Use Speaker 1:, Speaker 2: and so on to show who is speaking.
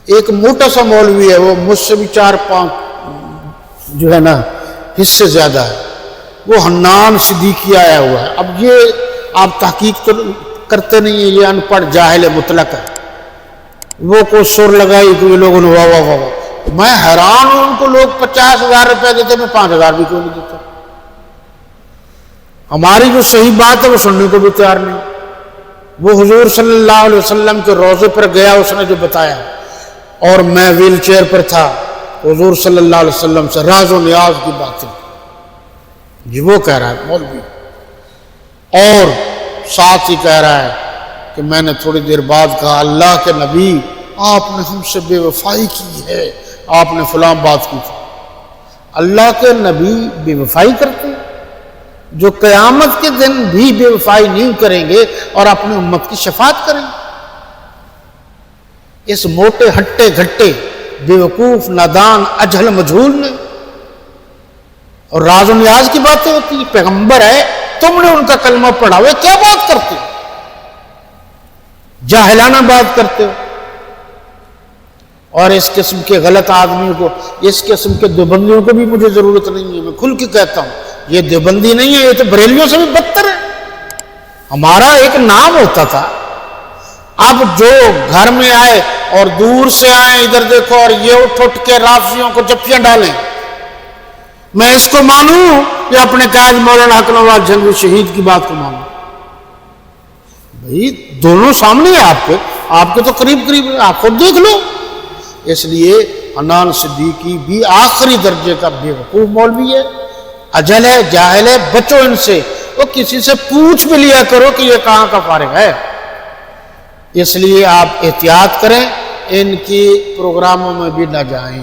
Speaker 1: ایک موٹا سا مولوی ہے، وہ مجھ سے بھی 4-5 جو ہے نا حصے زیادہ ہے، وہ حنان صدیقی آیا ہوا ہے۔ اب یہ آپ تحقیق تو کرتے نہیں ہیں، یہ ان پڑھ جاہل مطلق ہے، وہ کو سر لگائی تو یہ لوگوں نے واہ واہ واہ واہ۔ میں حیران ہوں، ان کو لوگ 50,000 روپے دیتے، میں 5,000 بھی کیوں نہیں دیتا؟ ہماری جو صحیح بات ہے وہ سننے کو بھی تیار نہیں۔ وہ حضور صلی اللہ علیہ وسلم کے روضے پر گیا، اس نے جو بتایا، اور میں ویل چیئر پر تھا، حضور صلی اللہ علیہ وسلم سے راز و نیاز کی باتیں جی وہ کہہ رہا ہے مولوی، اور ساتھ ہی کہہ رہا ہے کہ میں نے تھوڑی دیر بعد کہا اللہ کے نبی آپ نے ہم سے بے وفائی کی ہے، آپ نے فلاں بات کی تھی۔ اللہ کے نبی بے وفائی کرتے جو قیامت کے دن بھی بے وفائی نہیں کریں گے اور اپنی امت کی شفاعت کریں گے؟ اس موٹے ہٹے گھٹے بے وقوف نادان اجہل مجہول نے، اور راز و نیاز کی باتیں ہوتی ہیں، پیغمبر ہے، تم نے ان کا کلمہ پڑھا ہوئے، کیا بات کرتے ہو؟ جاہلانہ بات کرتے ہو۔ اور اس قسم کے غلط آدمیوں کو، اس قسم کے دیوبندیوں کو بھی مجھے ضرورت نہیں ہے، میں کھل کے کہتا ہوں یہ دیوبندی نہیں ہے، یہ تو بریلیوں سے بھی بدتر ہے۔ ہمارا ایک نام ہوتا تھا، اب جو گھر میں آئے اور دور سے آئے ادھر دیکھو اور یہ اٹھ کے رافضیوں کو جپیاں ڈالیں، میں اس کو مانوں یا اپنے قائد مولانا حق نواز جھنگوی شہید کی بات کو مانوں؟ بھائی دونوں سامنے ہیں آپ کے تو قریب قریب ہیں، آپ خود دیکھ لو۔ اس لیے حنان صدیقی بھی آخری درجے کا بے وقوف مولوی ہے، اجل ہے، جاہل ہے، بچو ان سے، وہ کسی سے پوچھ بھی لیا کرو کہ یہ کہاں کا فارغ ہے۔ اس لیے آپ احتیاط کریں، ان کی پروگراموں میں بھی نہ جائیں۔